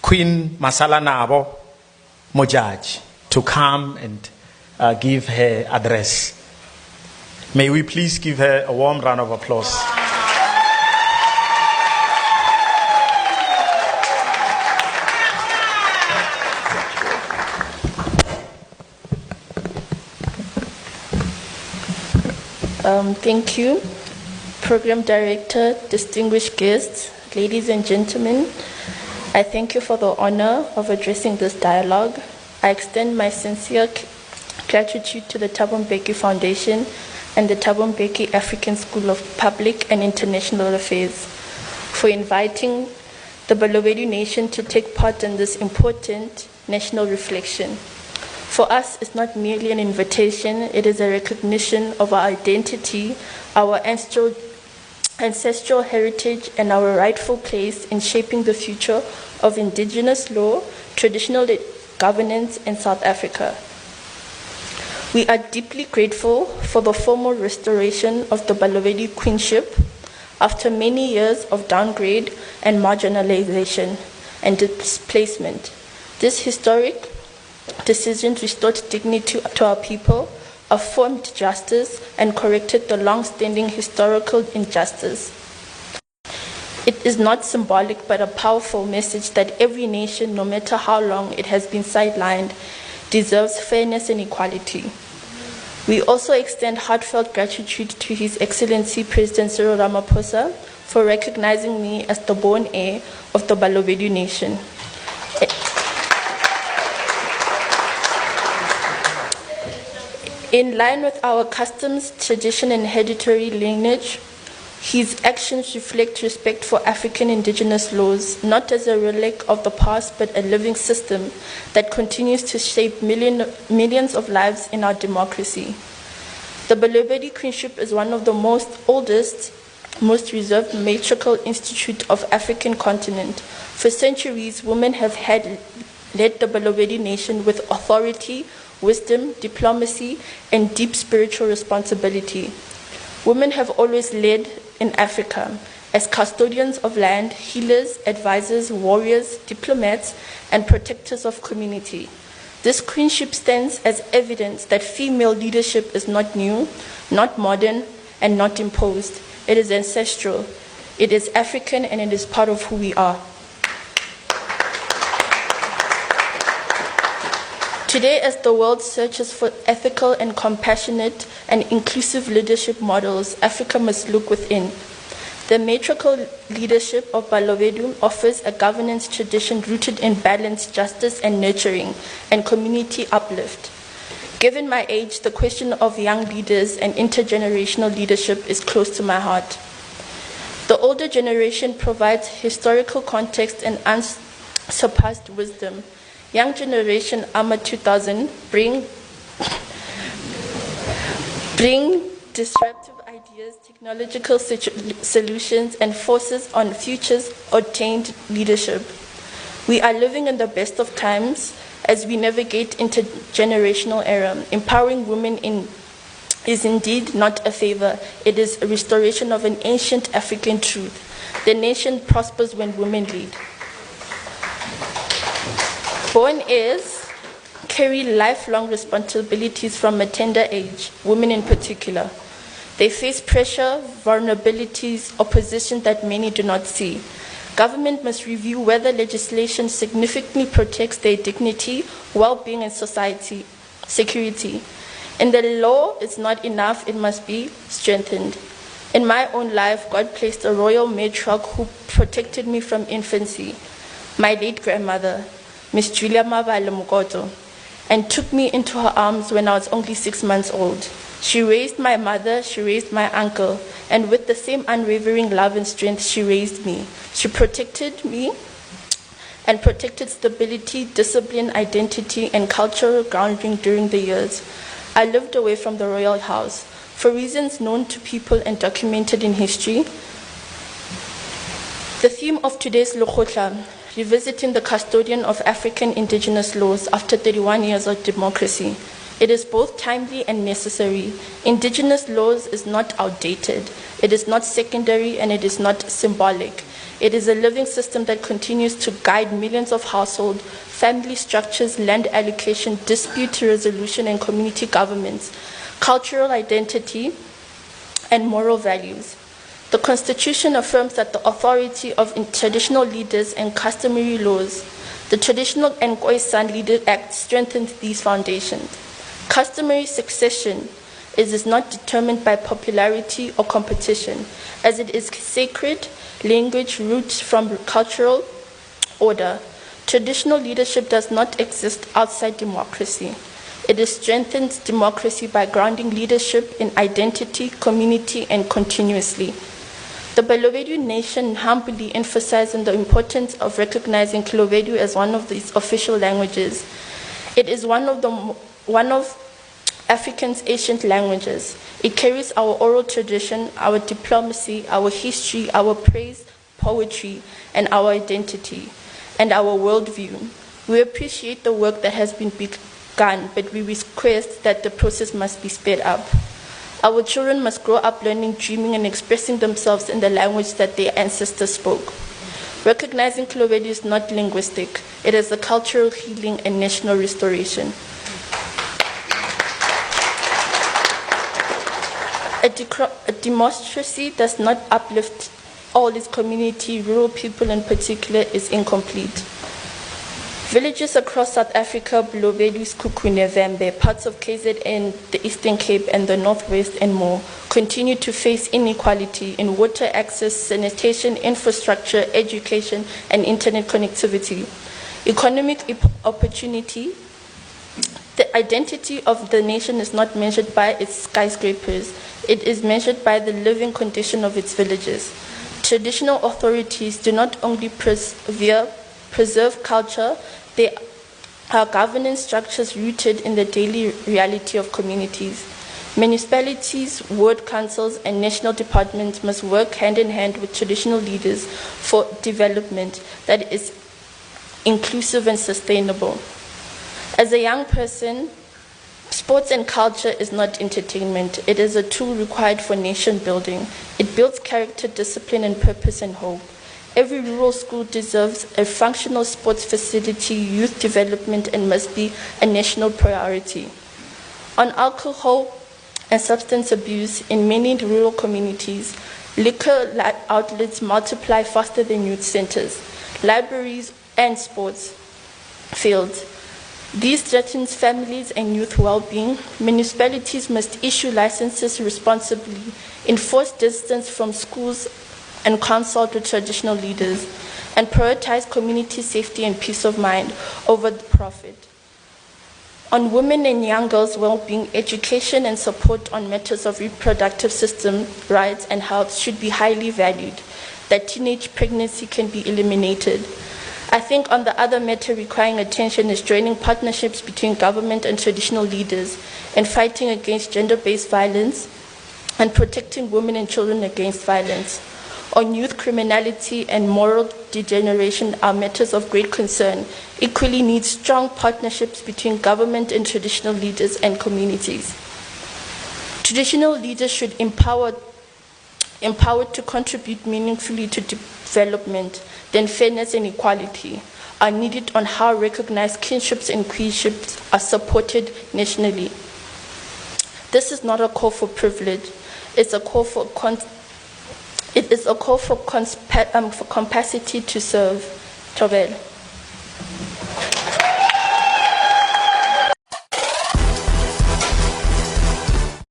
Queen Masalanabo, Modjadji, to come and give her address. May we please give her a warm round of applause. Thank you, Program Director, distinguished guests, ladies and gentlemen. I thank you for the honor of addressing this dialogue. I extend my sincere gratitude to the Thabo Mbeki Foundation and the Thabo Mbeki African School of Public and International Affairs for inviting the Balobedu Nation to take part in this important national reflection. For us, it's not merely an invitation, it is a recognition of our identity, our ancestral heritage, and our rightful place in shaping the future of indigenous law, traditional governance in South Africa. We are deeply grateful for the formal restoration of the Balobedu Queenship after many years of downgrade and marginalization and displacement. This historic decision restored dignity to our people, affirmed justice, and corrected the long-standing historical injustice. It is not symbolic but a powerful message that every nation, no matter how long it has been sidelined, deserves fairness and equality. We also extend heartfelt gratitude to His Excellency President Cyril Ramaphosa for recognizing me as the born heir of the Balobedu Nation. In line with our customs, tradition, and hereditary lineage, his actions reflect respect for African indigenous laws, not as a relic of the past, but a living system that continues to shape millions of lives in our democracy. The Balobedu Queenship is one of the oldest, most reserved matriarchal institute of African continent. For centuries, women have led the Balobedu Nation with authority, wisdom, diplomacy, and deep spiritual responsibility. Women have always led in Africa as custodians of land, healers, advisors, warriors, diplomats, and protectors of community. This queenship stands as evidence that female leadership is not new, not modern, and not imposed. It is ancestral, it is African, and it is part of who we are. Today, as the world searches for ethical and compassionate and inclusive leadership models, Africa must look within. The matriarchal leadership of Balobedu offers a governance tradition rooted in balance, justice, and nurturing, and community uplift. Given my age, the question of young leaders and intergenerational leadership is close to my heart. The older generation provides historical context and unsurpassed wisdom. Young generation AMA 2000 bring disruptive ideas, technological solutions, and forces on futures ordained leadership. We are living in the best of times as we navigate intergenerational era. Empowering women is indeed not a favor. It is a restoration of an ancient African truth. The nation prospers when women lead. Born heirs carry lifelong responsibilities from a tender age, women in particular. They face pressure, vulnerabilities, opposition that many do not see. Government must review whether legislation significantly protects their dignity, well-being, and society security. And the law is not enough, it must be strengthened. In my own life, God placed a royal matriarch who protected me from infancy, my late grandmother, Miss Julia Mabale Mukoto, and took me into her arms when I was only 6 months old. She raised my mother, she raised my uncle, and with the same unwavering love and strength, she raised me. She protected me and protected stability, discipline, identity, and cultural grounding during the years. I lived away from the royal house. For reasons known to people and documented in history, the theme of today's Lokotla, revisiting the custodian of African indigenous laws after 31 years of democracy. It is both timely and necessary. Indigenous laws is not outdated. It is not secondary and it is not symbolic. It is a living system that continues to guide millions of households, family structures, land allocation, dispute resolution, and community governments, cultural identity, and moral values. The Constitution affirms that the authority of traditional leaders and customary laws, the Traditional Nkoi-San Leader Act, strengthens these foundations. Customary succession is not determined by popularity or competition, as it is sacred language roots from cultural order. Traditional leadership does not exist outside democracy. It strengthens democracy by grounding leadership in identity, community, and continuously. The Balobedu nation humbly emphasizes the importance of recognizing Kilobedu as one of its official languages. It is one of Africa's ancient languages. It carries our oral tradition, our diplomacy, our history, our praise, poetry, and our identity, and our worldview. We appreciate the work that has been begun, but we request that the process must be sped up. Our children must grow up learning, dreaming, and expressing themselves in the language that their ancestors spoke. Recognizing Kilobedu is not linguistic. It is a cultural healing and national restoration. A democracy does not uplift all its community, rural people in particular, is incomplete. Villages across South Africa, Balobedu, Sekhukhune, Vembe, parts of KZN, the Eastern Cape, and the Northwest, and more, continue to face inequality in water access, sanitation, infrastructure, education, and internet connectivity. Economic opportunity. The identity of the nation is not measured by its skyscrapers. It is measured by the living condition of its villages. Traditional authorities do not only preserve culture, they are governance structures rooted in the daily reality of communities. Municipalities, ward councils, and national departments must work hand in hand with traditional leaders for development that is inclusive and sustainable. As a young person, sports and culture is not entertainment. It is a tool required for nation building. It builds character, discipline, and purpose and hope. Every rural school deserves a functional sports facility, youth development, and must be a national priority. On alcohol and substance abuse in many rural communities, liquor outlets multiply faster than youth centers, libraries, and sports fields. These threaten families and youth well-being. Municipalities must issue licenses responsibly, enforce distance from schools, and consult with traditional leaders, and prioritize community safety and peace of mind over the profit. On women and young girls' well-being, education and support on matters of reproductive system rights and health should be highly valued, that teenage pregnancy can be eliminated. I think on the other matter requiring attention is joining partnerships between government and traditional leaders in fighting against gender-based violence and protecting women and children against violence. On youth criminality and moral degeneration are matters of great concern, equally need strong partnerships between government and traditional leaders and communities. Traditional leaders should empowered to contribute meaningfully to development. Then fairness and equality are needed on how recognized kinships and queenships are supported nationally. This is not a call for privilege. It's a call for capacity to serve. Tobel.